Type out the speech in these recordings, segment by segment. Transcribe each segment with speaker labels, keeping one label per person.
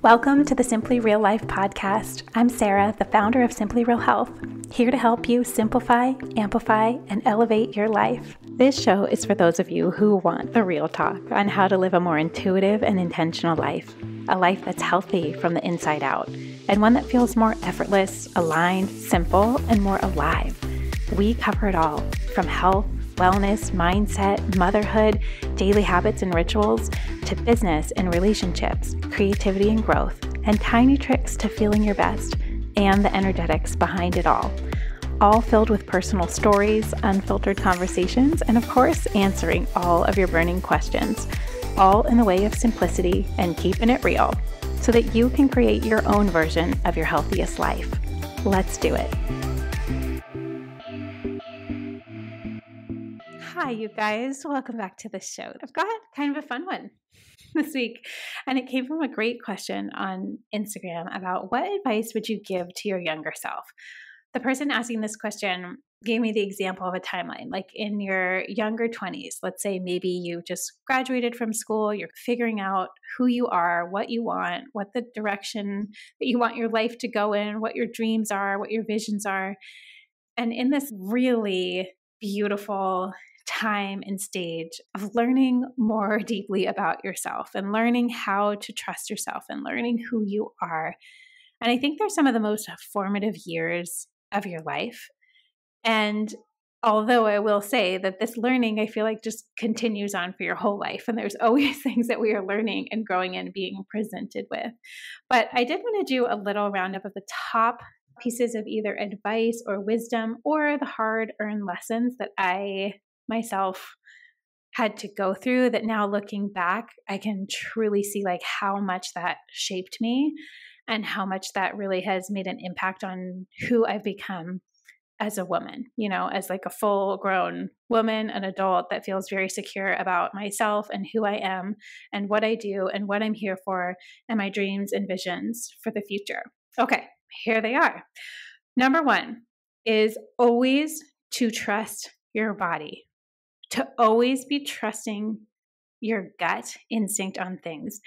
Speaker 1: Welcome to the Simply Real Life podcast. I'm Sarah, the founder of Simply Real Health, here to help you simplify, amplify, and elevate your life. This show is for those of you who want the real talk on how to live a more intuitive and intentional life, a life that's healthy from the inside out, and one that feels more effortless, aligned, simple, and more alive. We cover it all, from health, wellness, mindset, motherhood, daily habits and rituals, to business and relationships, creativity and growth, and tiny tricks to feeling your best, and the energetics behind it all filled with personal stories, unfiltered conversations, and of course, answering all of your burning questions, all in the way of simplicity and keeping it real, so that you can create your own version of your healthiest life. Let's do it. Hi, you guys. Welcome back to the show. I've got kind of a fun one this week, and it came from a great question on Instagram about what advice would you give to your younger self? The person asking this question gave me the example of a timeline, like in your younger 20s. Let's say maybe you just graduated from school, you're figuring out who you are, what you want, what the direction that you want your life to go in, what your dreams are, what your visions are. And in this really beautiful time and stage of learning more deeply about yourself and learning how to trust yourself and learning who you are. And I think they're some of the most formative years of your life. And although I will say that this learning, I feel like just continues on for your whole life. And there's always things that we are learning and growing and being presented with. But I did want to do a little roundup of the top pieces of either advice or wisdom or the hard-earned lessons that I myself had to go through, that now looking back, I can truly see like how much that shaped me and how much that really has made an impact on who I've become as a woman, as like a full-grown woman, an adult that feels very secure about myself and who I am and what I do and what I'm here for and my dreams and visions for the future. Okay, here they are. Number one is always to trust your body. To always be trusting your gut instinct on things.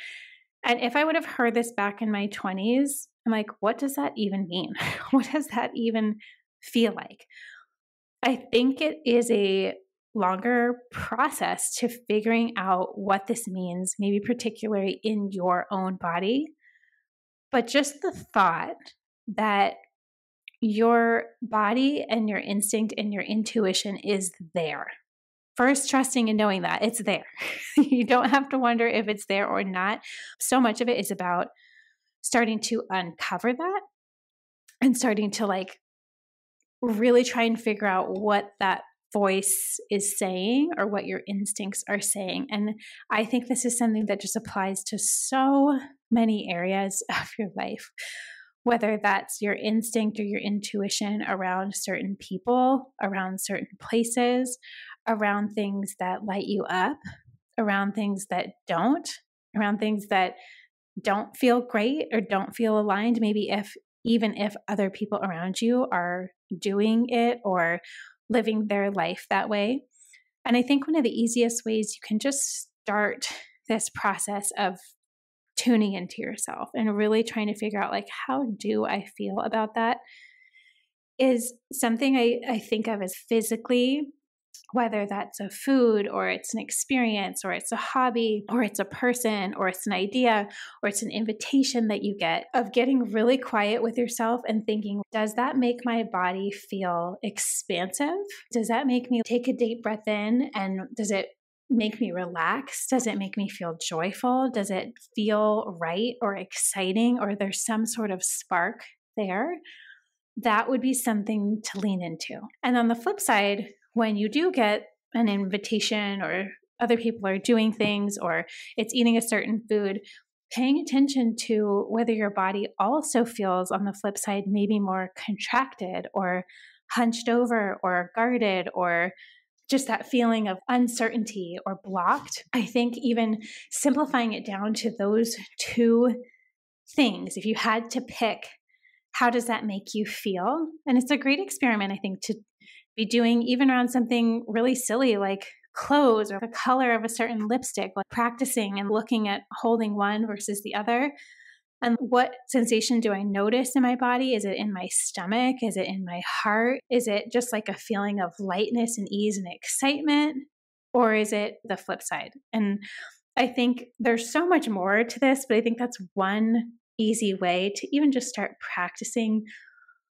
Speaker 1: And if I would have heard this back in my 20s, I'm like, what does that even mean? What does that even feel like? I think it is a longer process to figuring out what this means, maybe particularly in your own body. But just the thought that your body and your instinct and your intuition is there. First, trusting and knowing that it's there. You don't have to wonder if it's there or not. So much of it is about starting to uncover that and starting to really try and figure out what that voice is saying or what your instincts are saying. And I think this is something that just applies to so many areas of your life, whether that's your instinct or your intuition around certain people, around certain places, around things that light you up, around things that don't, around things that don't feel great or don't feel aligned, maybe even if other people around you are doing it or living their life that way. And I think one of the easiest ways you can just start this process of tuning into yourself and really trying to figure out how do I feel about that is something I think of as physically, whether that's a food or it's an experience or it's a hobby or it's a person or it's an idea or it's an invitation that you get, of getting really quiet with yourself and thinking, does that make my body feel expansive? Does that make me take a deep breath in? And does it make me relax? Does it make me feel joyful? Does it feel right or exciting, or there's some sort of spark there? That would be something to lean into. And on the flip side, when you do get an invitation or other people are doing things or it's eating a certain food, paying attention to whether your body also feels on the flip side maybe more contracted or hunched over or guarded or just that feeling of uncertainty or blocked. I think even simplifying it down to those two things, if you had to pick, how does that make you feel? And it's a great experiment, I think, to be doing even around something really silly like clothes or the color of a certain lipstick, like practicing and looking at holding one versus the other. And what sensation do I notice in my body? Is it in my stomach? Is it in my heart? Is it just like a feeling of lightness and ease and excitement? Or is it the flip side? And I think there's so much more to this, but I think that's one easy way to even just start practicing.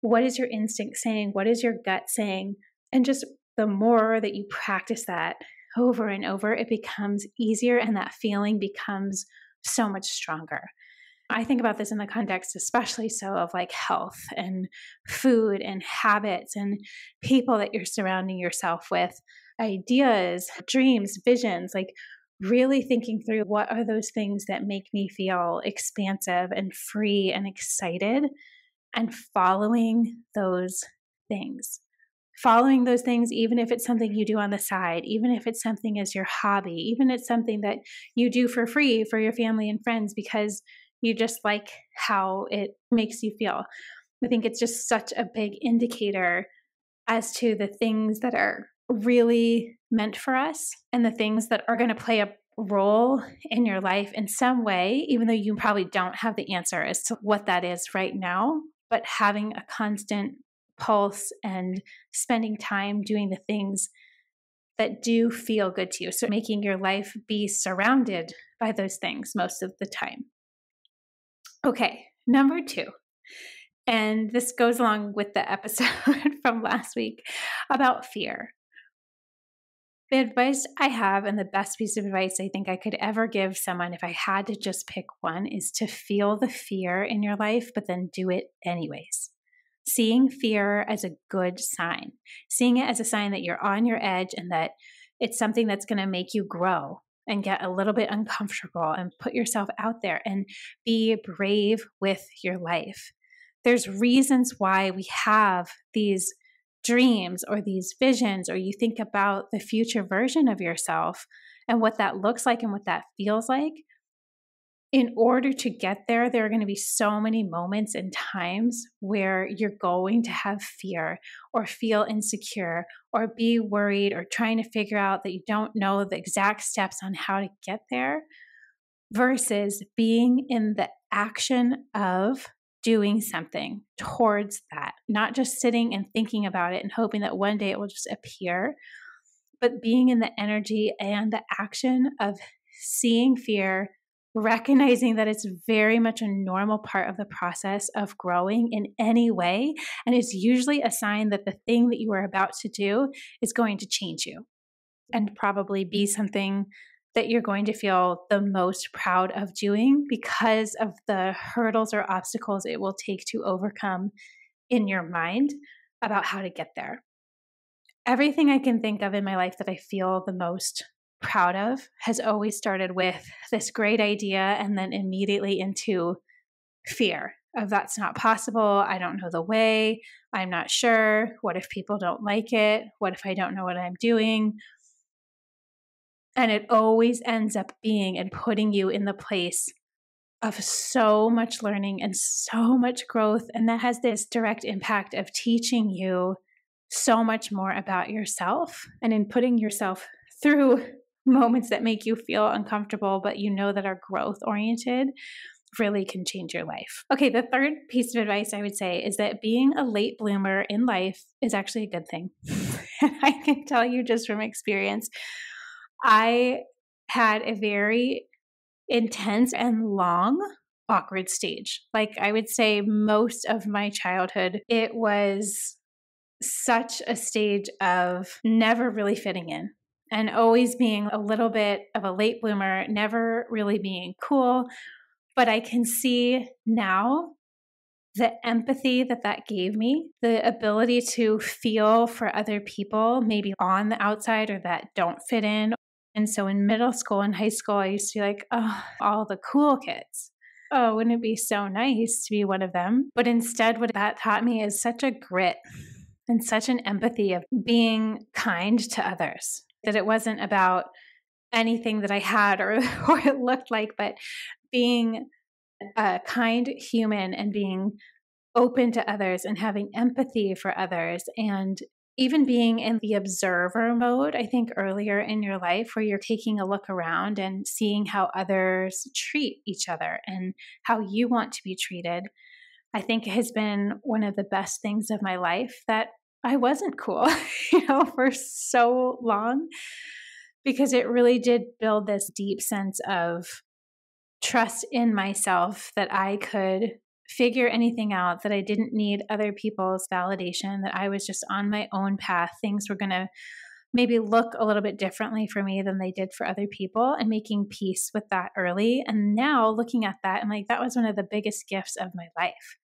Speaker 1: What is your instinct saying? What is your gut saying? And just the more that you practice that over and over, it becomes easier and that feeling becomes so much stronger. I think about this in the context, especially so of like health and food and habits and people that you're surrounding yourself with, ideas, dreams, visions, like really thinking through what are those things that make me feel expansive and free and excited, and following those things. Following those things, even if it's something you do on the side, even if it's something as your hobby, even if it's something that you do for free for your family and friends because you just like how it makes you feel. I think it's just such a big indicator as to the things that are really meant for us and the things that are going to play a role in your life in some way, even though you probably don't have the answer as to what that is right now. But having a constant pulse and spending time doing the things that do feel good to you. So making your life be surrounded by those things most of the time. Okay, number 2, and this goes along with the episode from last week about fear. The advice I have, and the best piece of advice I think I could ever give someone if I had to just pick one, is to feel the fear in your life, but then do it anyways. Seeing fear as a good sign, seeing it as a sign that you're on your edge and that it's something that's going to make you grow and get a little bit uncomfortable and put yourself out there and be brave with your life. There's reasons why we have these dreams or these visions, or you think about the future version of yourself and what that looks like and what that feels like. In order to get there, there are going to be so many moments and times where you're going to have fear or feel insecure or be worried or trying to figure out that you don't know the exact steps on how to get there, versus being in the action of doing something towards that, not just sitting and thinking about it and hoping that one day it will just appear, but being in the energy and the action of seeing fear, recognizing that it's very much a normal part of the process of growing in any way. And it's usually a sign that the thing that you are about to do is going to change you and probably be something that you're going to feel the most proud of doing because of the hurdles or obstacles it will take to overcome in your mind about how to get there. Everything I can think of in my life that I feel the most proud of has always started with this great idea and then immediately into fear of that's not possible. I don't know the way. I'm not sure. What if people don't like it? What if I don't know what I'm doing? And it always ends up being and putting you in the place of so much learning and so much growth. And that has this direct impact of teaching you so much more about yourself, and in putting yourself through moments that make you feel uncomfortable, but you know that are growth oriented, really can change your life. Okay, the third piece of advice I would say is that being a late bloomer in life is actually a good thing. And I can tell you just from experience, I had a very intense and long awkward stage. Like I would say most of my childhood, it was such a stage of never really fitting in and always being a little bit of a late bloomer, never really being cool. But I can see now the empathy that that gave me, the ability to feel for other people, maybe on the outside or that don't fit in. And so in middle school and high school, I used to be like, oh, all the cool kids. Oh, wouldn't it be so nice to be one of them? But instead, what that taught me is such a grit and such an empathy of being kind to others, that it wasn't about anything that I had or it looked like, but being a kind human and being open to others and having empathy for others and even being in the observer mode, I think earlier in your life where you're taking a look around and seeing how others treat each other and how you want to be treated, I think has been one of the best things of my life that I wasn't cool, for so long, because it really did build this deep sense of trust in myself that I could figure anything out, that I didn't need other people's validation, that I was just on my own path. Things were going to maybe look a little bit differently for me than they did for other people, and making peace with that early. And now looking at that, I'm like, that was one of the biggest gifts of my life.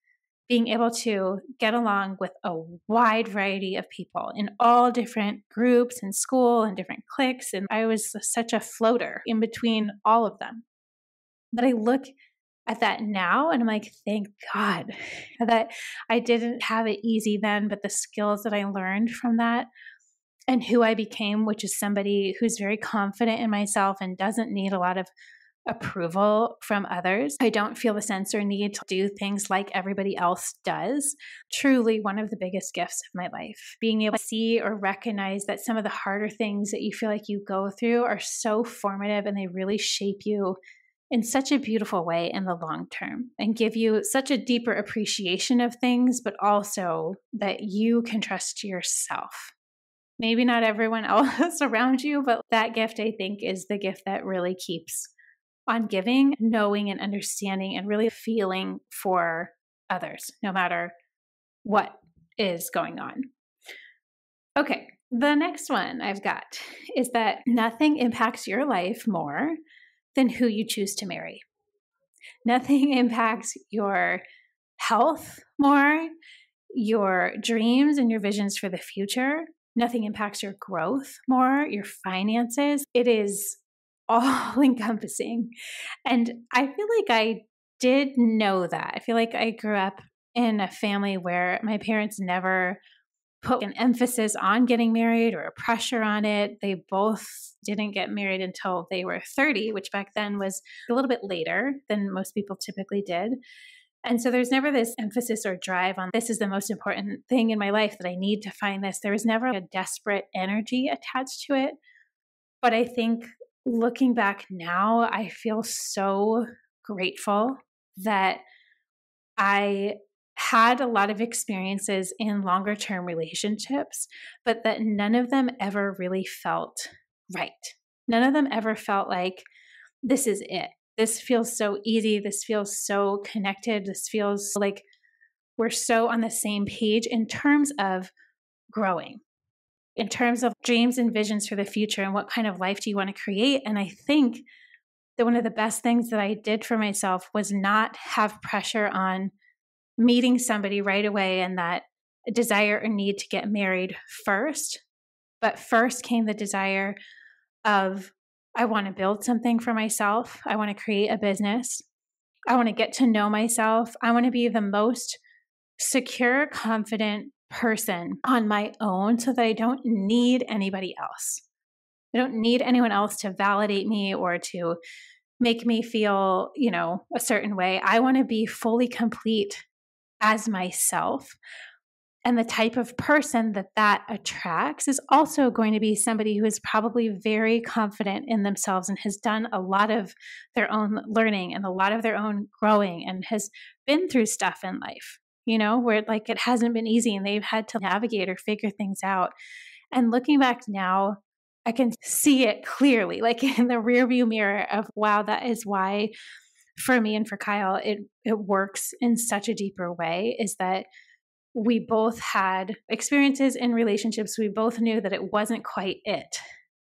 Speaker 1: Being able to get along with a wide variety of people in all different groups and school and different cliques. And I was such a floater in between all of them. But I look at that now and I'm like, thank God that I didn't have it easy then, but the skills that I learned from that and who I became, which is somebody who's very confident in myself and doesn't need a lot of approval from others. I don't feel the sense or need to do things like everybody else does. Truly one of the biggest gifts of my life. Being able to see or recognize that some of the harder things that you feel like you go through are so formative and they really shape you in such a beautiful way in the long term and give you such a deeper appreciation of things, but also that you can trust yourself. Maybe not everyone else around you, but that gift, I think, is the gift that really keeps on giving, knowing and understanding and really feeling for others, no matter what is going on. Okay, the next one I've got is that nothing impacts your life more than who you choose to marry. Nothing impacts your health more, your dreams and your visions for the future. Nothing impacts your growth more, your finances. It is all encompassing. And I feel like I did know that. I feel like I grew up in a family where my parents never put an emphasis on getting married or a pressure on it. They both didn't get married until they were 30, which back then was a little bit later than most people typically did. And so there's never this emphasis or drive on this is the most important thing in my life that I need to find this. There was never a desperate energy attached to it. But I think looking back now, I feel so grateful that I had a lot of experiences in longer term relationships, but that none of them ever really felt right. None of them ever felt like this is it. This feels so easy. This feels so connected. This feels like we're so on the same page in terms of growing, in terms of dreams and visions for the future and what kind of life do you want to create. And I think that one of the best things that I did for myself was not have pressure on meeting somebody right away and that desire or need to get married first. But first came the desire of, I want to build something for myself. I want to create a business. I want to get to know myself. I want to be the most secure, confident person on my own so that I don't need anybody else. I don't need anyone else to validate me or to make me feel, a certain way. I want to be fully complete as myself. And the type of person that attracts is also going to be somebody who is probably very confident in themselves and has done a lot of their own learning and a lot of their own growing and has been through stuff in life, where like it hasn't been easy and they've had to navigate or figure things out. And looking back now, I can see it clearly, like in the rearview mirror of, wow, that is why for me and for Kyle, it works in such a deeper way, is that we both had experiences in relationships. We both knew that it wasn't quite it,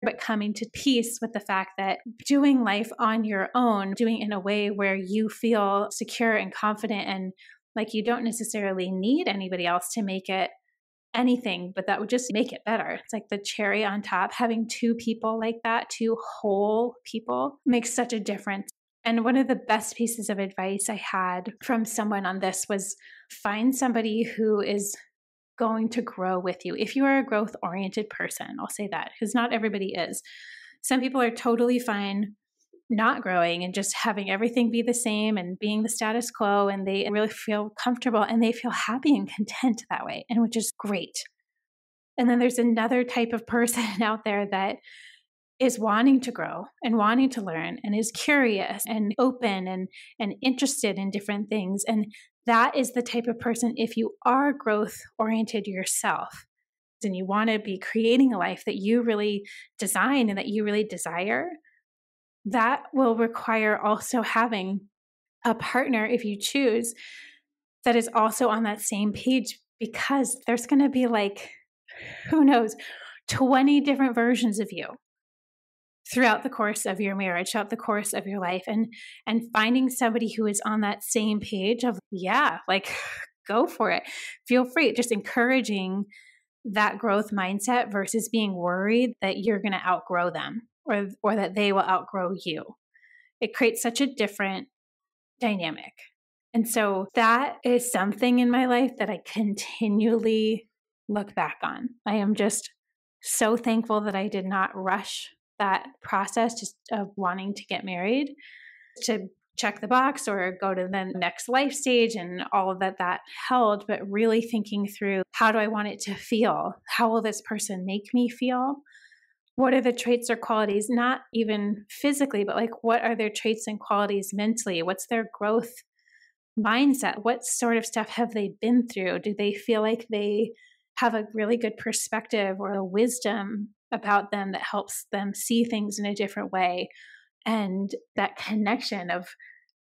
Speaker 1: but coming to peace with the fact that doing life on your own, doing it in a way where you feel secure and confident and like you don't necessarily need anybody else to make it anything, but that would just make it better. It's like the cherry on top. Having two people like that, two whole people, makes such a difference. And one of the best pieces of advice I had from someone on this was find somebody who is going to grow with you. If you are a growth-oriented person, I'll say that, because not everybody is. Some people are totally fine not growing and just having everything be the same and being the status quo, and they really feel comfortable and they feel happy and content that way, and which is great. And then there's another type of person out there that is wanting to grow and wanting to learn and is curious and open and interested in different things. And that is the type of person, if you are growth oriented yourself and you want to be creating a life that you really design and that you really desire, that will require also having a partner, if you choose, that is also on that same page, because there's going to be like, who knows, 20 different versions of you throughout the course of your marriage, throughout the course of your life, and finding somebody who is on that same page of, yeah, like go for it. Feel free, just encouraging that growth mindset versus being worried that you're going to outgrow them or that they will outgrow you. It creates such a different dynamic. And so that is something in my life that I continually look back on. I am just so thankful that I did not rush that process just of wanting to get married to check the box or go to the next life stage and all of that held, but really thinking through, how do I want it to feel? How will this person make me feel? What are the traits or qualities, not even physically, but like what are their traits and qualities mentally? What's their growth mindset? What sort of stuff have they been through? Do they feel like they have a really good perspective or a wisdom about them that helps them see things in a different way? And that connection of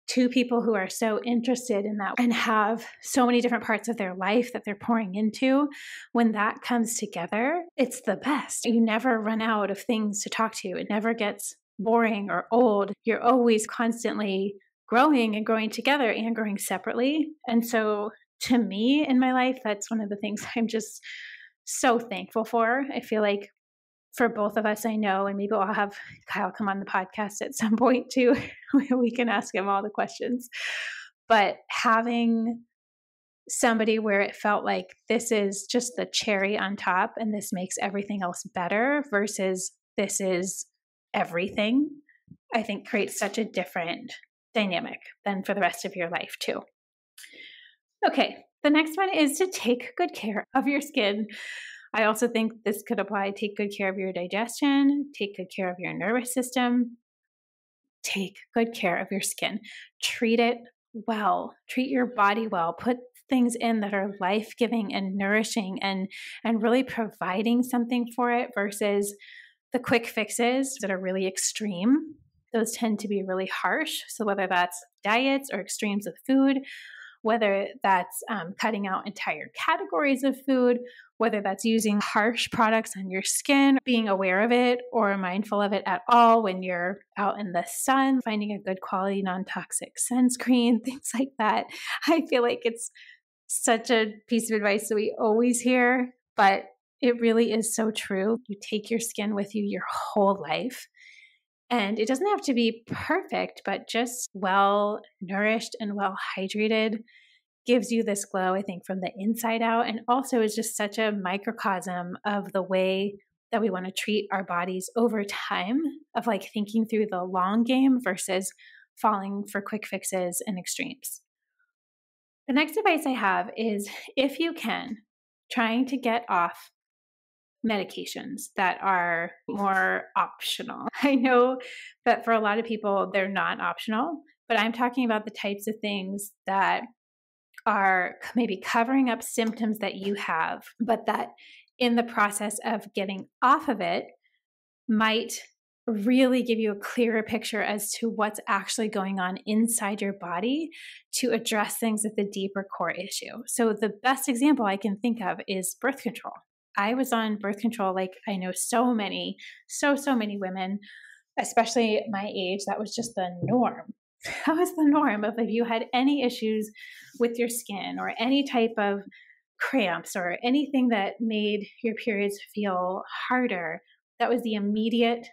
Speaker 1: two people who are so interested in that and have so many different parts of their life that they're pouring into, when that comes together, it's the best. You never run out of things to talk to. It never gets boring or old. You're always constantly growing and growing together and growing separately. And so to me in my life, that's one of the things I'm just so thankful for. I feel like for both of us, I know, and maybe I'll have Kyle come on the podcast at some point too. We can ask him all the questions. But having somebody where it felt like this is just the cherry on top and this makes everything else better versus this is everything, I think creates such a different dynamic than for the rest of your life too. Okay, the next one is to take good care of your skin. I also think this could apply. Take good care of your digestion, take good care of your nervous system, take good care of your skin. Treat it well, treat your body well, put things in that are life-giving and nourishing and really providing something for it versus the quick fixes that are really extreme. Those tend to be really harsh. So whether that's diets or extremes of food, whether that's cutting out entire categories of food, whether that's using harsh products on your skin, being aware of it or mindful of it at all when you're out in the sun, finding a good quality non-toxic sunscreen, things like that. I feel like it's such a piece of advice that we always hear, but it really is so true. You take your skin with you your whole life. And it doesn't have to be perfect, but just well nourished and well hydrated gives you this glow, I think, from the inside out. And also is just such a microcosm of the way that we want to treat our bodies over time, of like thinking through the long game versus falling for quick fixes and extremes. The next advice I have is, if you can, trying to get off medications that are more optional. I know that for a lot of people, they're not optional, but I'm talking about the types of things that are maybe covering up symptoms that you have, but that in the process of getting off of it might really give you a clearer picture as to what's actually going on inside your body to address things at the deeper core issue. So the best example I can think of is birth control. I was on birth control, like I know so many women, especially at my age, that was just the norm. That was the norm of if you had any issues with your skin or any type of cramps or anything that made your periods feel harder, that was the immediate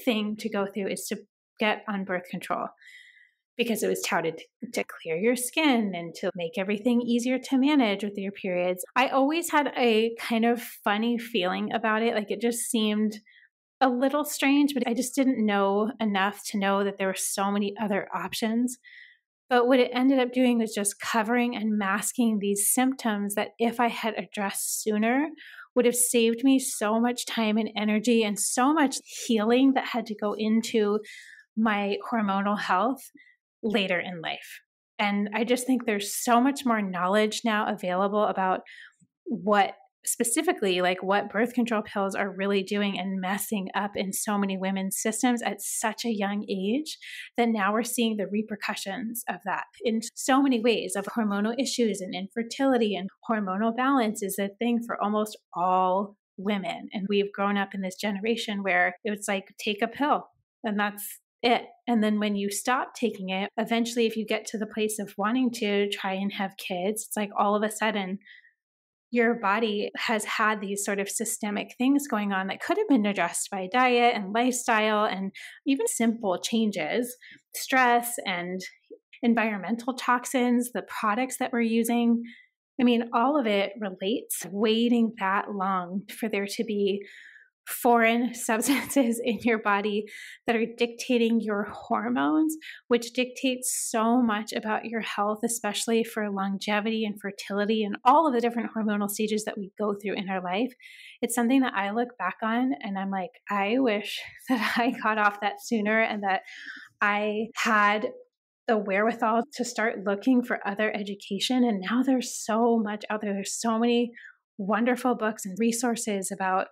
Speaker 1: thing to go through, is to get on birth control, because it was touted to clear your skin and to make everything easier to manage with your periods. I always had a kind of funny feeling about it. Like it just seemed a little strange, but I just didn't know enough to know that there were so many other options. But what it ended up doing was just covering and masking these symptoms that if I had addressed sooner would have saved me so much time and energy and so much healing that had to go into my hormonal health later in life. And I just think there's so much more knowledge now available about what specifically, like what birth control pills are really doing and messing up in so many women's systems at such a young age, that now we're seeing the repercussions of that in so many ways, of hormonal issues and infertility. And hormonal balance is a thing for almost all women. And we've grown up in this generation where it's like, take a pill and that's it. And then when you stop taking it, eventually, if you get to the place of wanting to try and have kids, it's like all of a sudden your body has had these sort of systemic things going on that could have been addressed by diet and lifestyle and even simple changes, stress and environmental toxins, the products that we're using. I mean, all of it relates. Waiting that long for there to be foreign substances in your body that are dictating your hormones, which dictates so much about your health, especially for longevity and fertility and all of the different hormonal stages that we go through in our life. It's something that I look back on and I'm like, I wish that I got off that sooner and that I had the wherewithal to start looking for other education. And now there's so much out there. There's so many wonderful books and resources about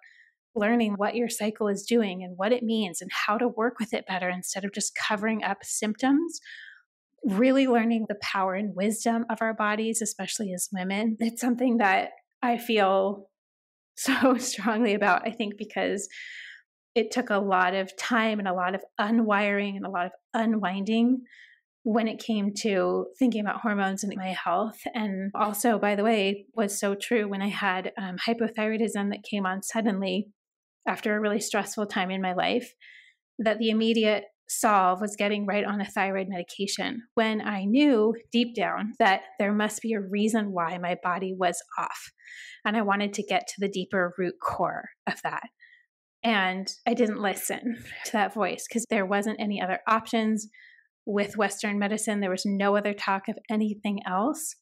Speaker 1: learning what your cycle is doing and what it means and how to work with it better instead of just covering up symptoms. Really learning the power and wisdom of our bodies, especially as women. It's something that I feel so strongly about, I think, because it took a lot of time and a lot of unwiring and a lot of unwinding when it came to thinking about hormones and my health. And also, by the way, was so true when I had hypothyroidism that came on suddenly after a really stressful time in my life, that the immediate solve was getting right on a thyroid medication when I knew deep down that there must be a reason why my body was off. And I wanted to get to the deeper root core of that. And I didn't listen to that voice because there wasn't any other options. With Western medicine, there was no other talk of anything else.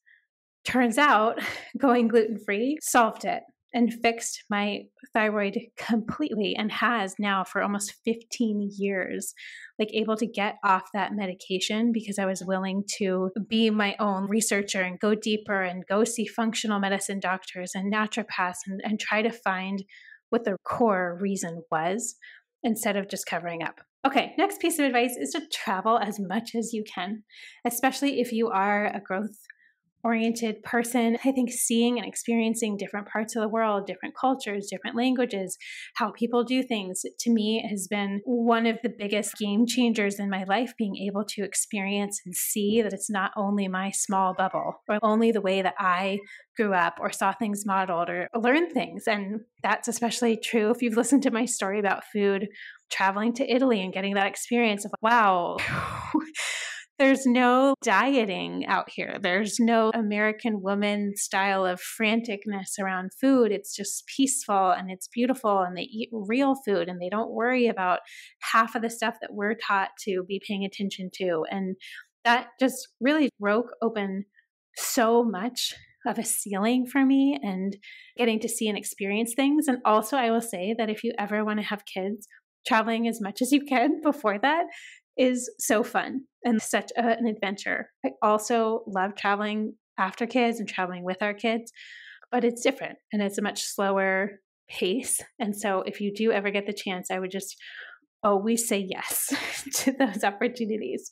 Speaker 1: Turns out going gluten-free solved it and fixed my thyroid completely, and has now for almost 15 years, like able to get off that medication because I was willing to be my own researcher and go deeper and go see functional medicine doctors and naturopaths and try to find what the core reason was instead of just covering up. Okay, next piece of advice is to travel as much as you can, especially if you are a growth-oriented person. I think seeing and experiencing different parts of the world, different cultures, different languages, how people do things, to me has been one of the biggest game changers in my life, being able to experience and see that it's not only my small bubble or only the way that I grew up or saw things modeled or learned things. And that's especially true if you've listened to my story about food, traveling to Italy and getting that experience of, wow, there's no dieting out here. There's no American woman style of franticness around food. It's just peaceful and it's beautiful and they eat real food and they don't worry about half of the stuff that we're taught to be paying attention to. And that just really broke open so much of a ceiling for me and getting to see and experience things. And also, I will say that if you ever want to have kids, traveling as much as you can before that is so fun and such an adventure. I also love traveling after kids and traveling with our kids, but it's different and it's a much slower pace. And so if you do ever get the chance, I would just always say yes to those opportunities.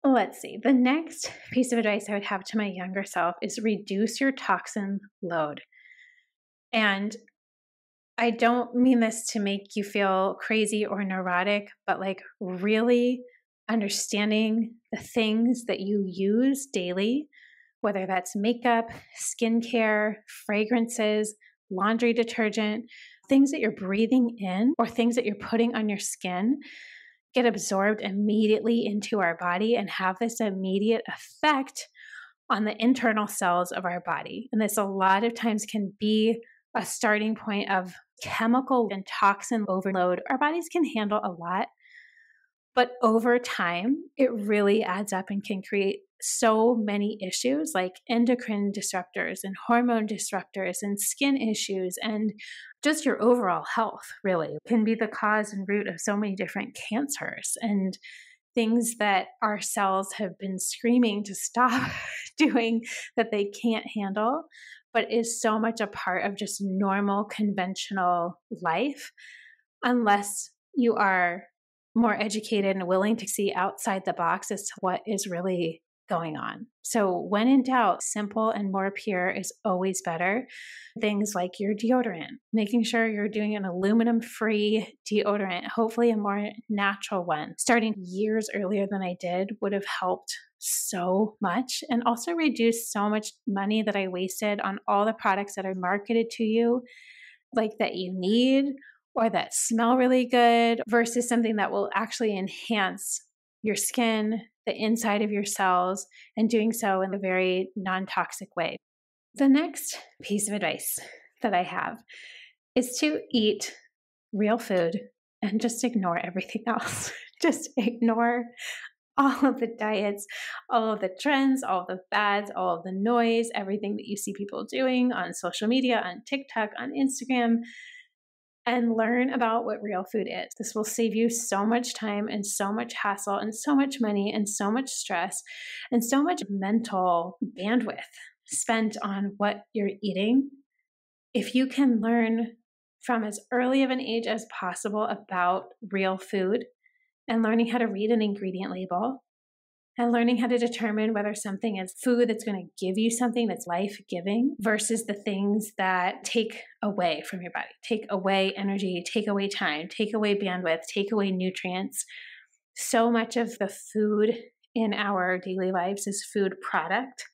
Speaker 1: Let's see. The next piece of advice I would have to my younger self is reduce your toxin load. And I don't mean this to make you feel crazy or neurotic, but like really understanding the things that you use daily, whether that's makeup, skincare, fragrances, laundry detergent, things that you're breathing in or things that you're putting on your skin get absorbed immediately into our body and have this immediate effect on the internal cells of our body. And this a lot of times can be a starting point of chemical and toxin overload. Our bodies can handle a lot, But over time, it really adds up and can create so many issues like endocrine disruptors and hormone disruptors and skin issues and just your overall health really can be the cause and root of so many different cancers and things that our cells have been screaming to stop doing that they can't handle, but is so much a part of just normal conventional life unless you are more educated and willing to see outside the box as to what is really going on. So when in doubt, simple and more pure is always better. Things like your deodorant, making sure you're doing an aluminum-free deodorant, hopefully a more natural one. Starting years earlier than I did would have helped so much and also reduced so much money that I wasted on all the products that are marketed to you, like that you need or that smell really good versus something that will actually enhance your skin, the inside of your cells, and doing so in a very non-toxic way. The next piece of advice that I have is to eat real food and just ignore everything else. Just ignore all of the diets, all of the trends, all of the fads, all of the noise, everything that you see people doing on social media, on TikTok, on Instagram, and learn about what real food is. This will save you so much time and so much hassle and so much money and so much stress and so much mental bandwidth spent on what you're eating. If you can learn from as early of an age as possible about real food and learning how to read an ingredient label and learning how to determine whether something is food that's going to give you something that's life-giving versus the things that take away from your body, take away energy, take away time, take away bandwidth, take away nutrients. So much of the food in our daily lives is food product.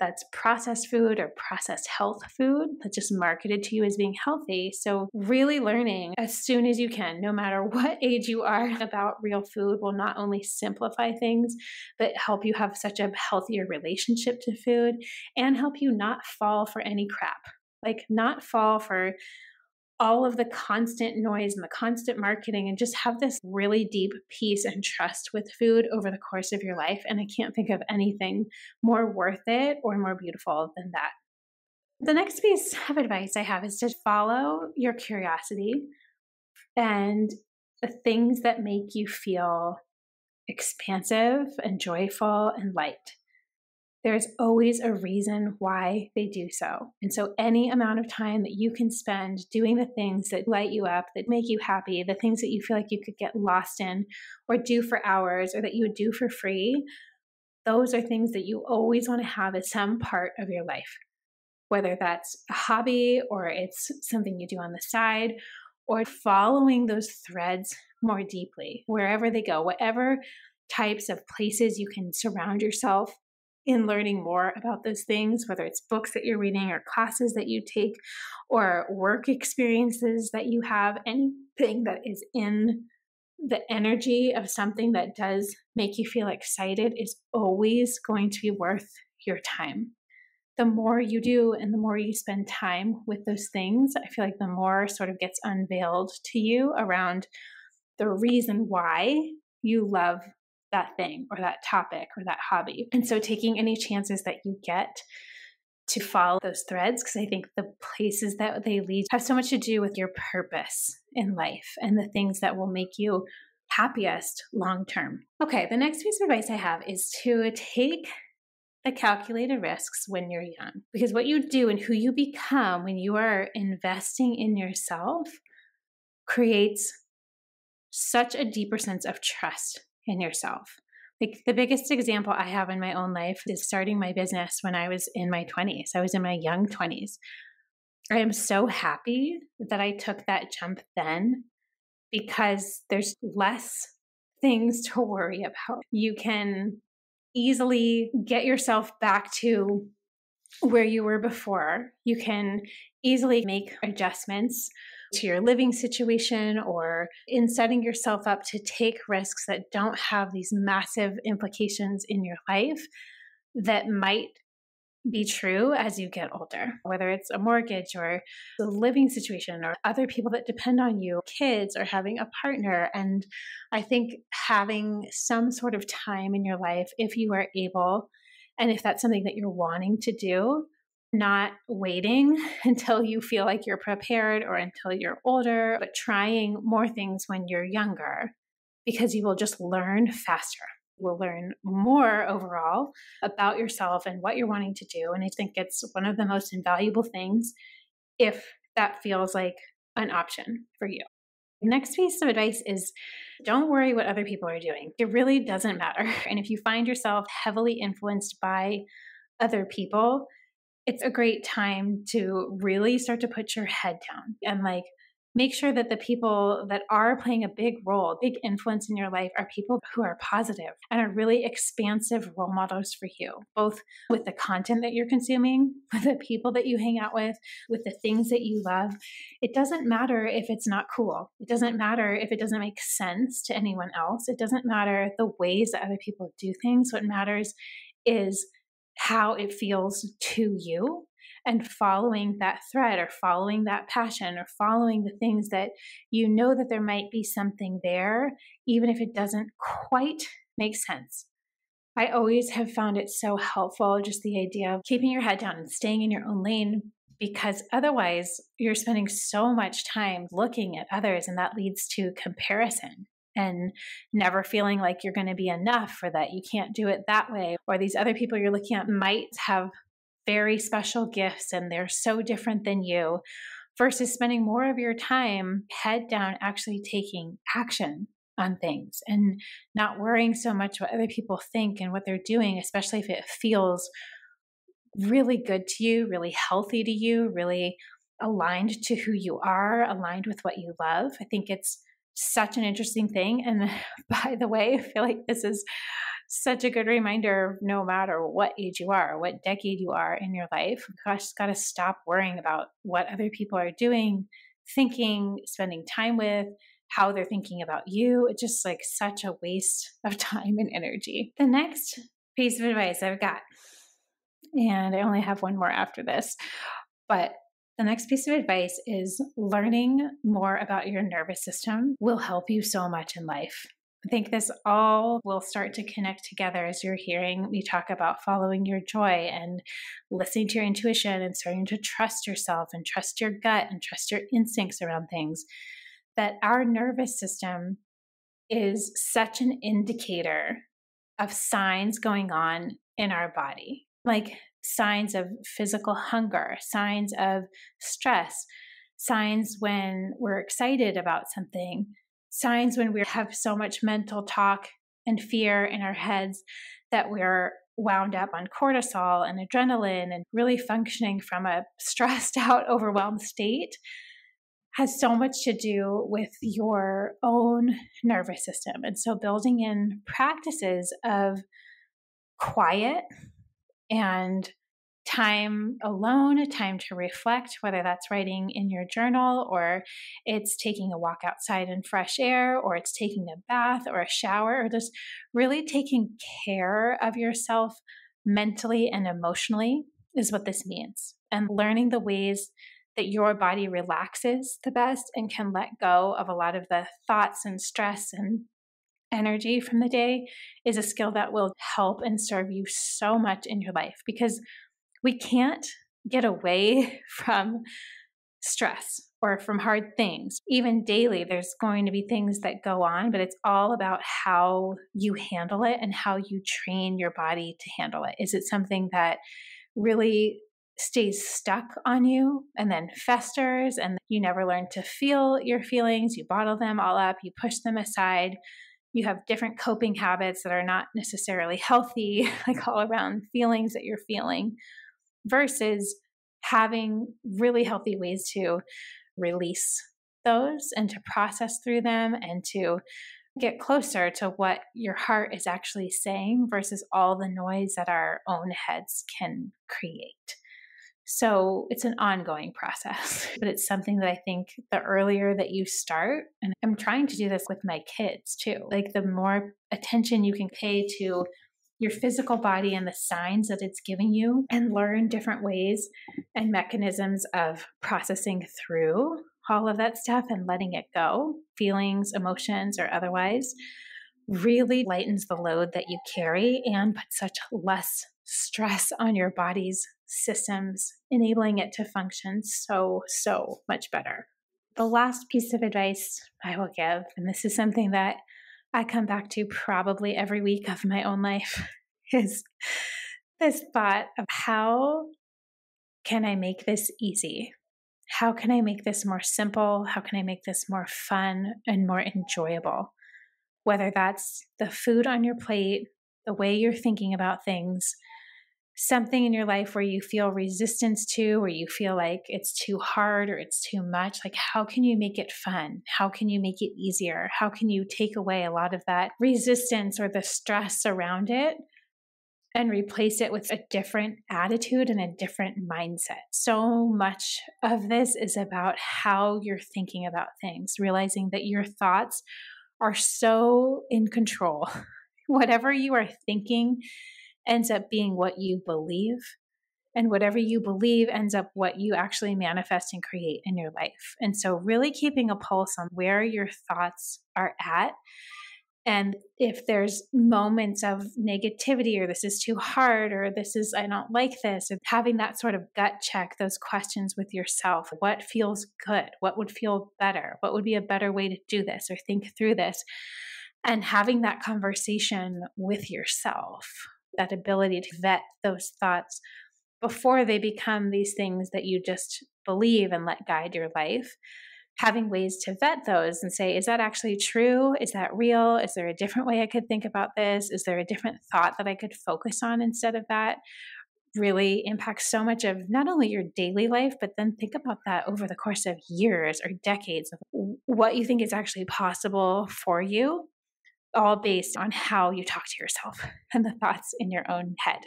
Speaker 1: That's processed food or processed health food that's just marketed to you as being healthy. So really learning as soon as you can, no matter what age you are, about real food will not only simplify things, but help you have such a healthier relationship to food and help you not fall for any crap. Like not fall for all of the constant noise and the constant marketing and just have this really deep peace and trust with food over the course of your life. And I can't think of anything more worth it or more beautiful than that. The next piece of advice I have is to follow your curiosity and the things that make you feel expansive and joyful and light. There's always a reason why they do so. And so any amount of time that you can spend doing the things that light you up, that make you happy, the things that you feel like you could get lost in or do for hours or that you would do for free, those are things that you always want to have as some part of your life. Whether that's a hobby or it's something you do on the side or following those threads more deeply, wherever they go, whatever types of places you can surround yourself in learning more about those things, whether it's books that you're reading or classes that you take or work experiences that you have, anything that is in the energy of something that does make you feel excited is always going to be worth your time. The more you do and the more you spend time with those things, I feel like the more sort of gets unveiled to you around the reason why you love that thing or that topic or that hobby. And so taking any chances that you get to follow those threads, because I think the places that they lead have so much to do with your purpose in life and the things that will make you happiest long term. Okay, the next piece of advice I have is to take the calculated risks when you're young, because what you do and who you become when you are investing in yourself creates such a deeper sense of trust in yourself. Like the biggest example I have in my own life is starting my business when I was in my 20s. I was in my young 20s. I am so happy that I took that jump then because there's less things to worry about. You can easily get yourself back to where you were before. You can easily make adjustments to your living situation or in setting yourself up to take risks that don't have these massive implications in your life that might be true as you get older, whether it's a mortgage or a living situation or other people that depend on you, kids or having a partner. And I think having some sort of time in your life, if you are able, and if that's something that you're wanting to do, not waiting until you feel like you're prepared or until you're older, but trying more things when you're younger, because you will just learn faster. Will learn more overall about yourself and what you're wanting to do. And I think it's one of the most invaluable things if that feels like an option for you. The next piece of advice is don't worry what other people are doing. It really doesn't matter. And if you find yourself heavily influenced by other people, it's a great time to really start to put your head down and make sure that the people that are playing a big role, big influence in your life are people who are positive and are really expansive role models for you, both with the content that you're consuming, with the people that you hang out with the things that you love. It doesn't matter if it's not cool. It doesn't matter if it doesn't make sense to anyone else. It doesn't matter the ways that other people do things. What matters is how it feels to you, and following that thread or following that passion or following the things that you know that there might be something there, even if it doesn't quite make sense. I always have found it so helpful, just the idea of keeping your head down and staying in your own lane, because otherwise you're spending so much time looking at others, and that leads to comparison and never feeling like you're going to be enough, or that you can't do it that way, or these other people you're looking at might have very special gifts and they're so different than you, versus spending more of your time head down actually taking action on things and not worrying so much what other people think and what they're doing, especially if it feels really good to you, really healthy to you, really aligned to who you are, aligned with what you love. I think it's such an interesting thing. And by the way, I feel like this is such a good reminder, no matter what age you are, what decade you are in your life, you just got to stop worrying about what other people are doing, thinking, spending time with, how they're thinking about you. It's just like such a waste of time and energy. The next piece of advice I've got, and I only have one more after this, but the next piece of advice is learning more about your nervous system will help you so much in life. I think this all will start to connect together as you're hearing me talk about following your joy and listening to your intuition and starting to trust yourself and trust your gut and trust your instincts around things, that our nervous system is such an indicator of signs going on in our body, like signs of physical hunger, signs of stress, signs when we're excited about something, signs when we have so much mental talk and fear in our heads that we're wound up on cortisol and adrenaline and really functioning from a stressed out, overwhelmed state, has so much to do with your own nervous system. And so building in practices of quiet and time alone, time to reflect, whether that's writing in your journal or it's taking a walk outside in fresh air or it's taking a bath or a shower, or just really taking care of yourself mentally and emotionally is what this means. And learning the ways that your body relaxes the best and can let go of a lot of the thoughts and stress and energy from the day is a skill that will help and serve you so much in your life, because we can't get away from stress or from hard things. Even daily, there's going to be things that go on, but it's all about how you handle it and how you train your body to handle it. Is it something that really stays stuck on you and then festers and you never learn to feel your feelings? You bottle them all up, you push them aside. You have different coping habits that are not necessarily healthy, like all around feelings that you're feeling, versus having really healthy ways to release those and to process through them and to get closer to what your heart is actually saying versus all the noise that our own heads can create. So it's an ongoing process, but it's something that I think the earlier that you start, and I'm trying to do this with my kids too, like the more attention you can pay to your physical body and the signs that it's giving you, and learn different ways and mechanisms of processing through all of that stuff and letting it go, feelings, emotions, or otherwise, really lightens the load that you carry and puts such less stress on your body's systems, enabling it to function so much better. The last piece of advice I will give, and this is something that I come back to probably every week of my own life, is this thought of how can I make this easy? How can I make this more simple? How can I make this more fun and more enjoyable? Whether that's the food on your plate, the way you're thinking about things, something in your life where you feel resistance to, or you feel like it's too hard or it's too much, like how can you make it fun? How can you make it easier? How can you take away a lot of that resistance or the stress around it and replace it with a different attitude and a different mindset? So much of this is about how you're thinking about things, realizing that your thoughts are so in control. Whatever you are thinking ends up being what you believe, and whatever you believe ends up what you actually manifest and create in your life. And so really keeping a pulse on where your thoughts are at, and if there's moments of negativity, or this is too hard, or I don't like this, or having that sort of gut check, those questions with yourself. What feels good? What would feel better? What would be a better way to do this or think through this? And having that conversation with yourself, that ability to vet those thoughts before they become these things that you just believe and let guide your life. Having ways to vet those and say, is that actually true? Is that real? Is there a different way I could think about this? Is there a different thought that I could focus on instead of that? Really impacts so much of not only your daily life, but then think about that over the course of years or decades of what you think is actually possible for you, all based on how you talk to yourself and the thoughts in your own head.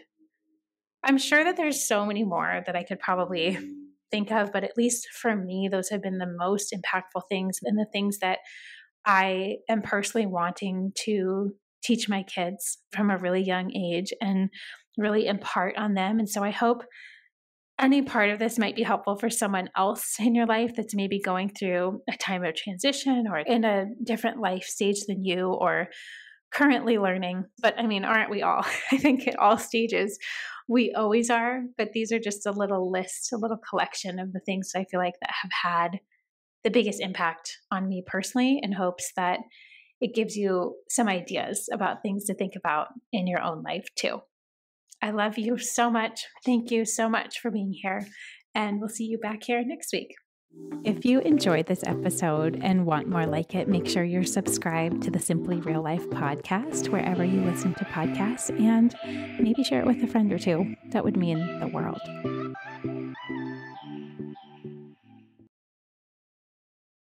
Speaker 1: I'm sure that there's so many more that I could probably think of, but at least for me, those have been the most impactful things and the things that I am personally wanting to teach my kids from a really young age and really impart on them. And so I hope any part of this might be helpful for someone else in your life that's maybe going through a time of transition or in a different life stage than you, or currently learning. But I mean, aren't we all? I think at all stages, we always are. But these are just a little list, a little collection of the things I feel like that have had the biggest impact on me personally, in hopes that it gives you some ideas about things to think about in your own life too. I love you so much. Thank you so much for being here. And we'll see you back here next week. If you enjoyed this episode and want more like it, make sure you're subscribed to the Simply Real Life podcast, wherever you listen to podcasts, and maybe share it with a friend or two. That would mean the world.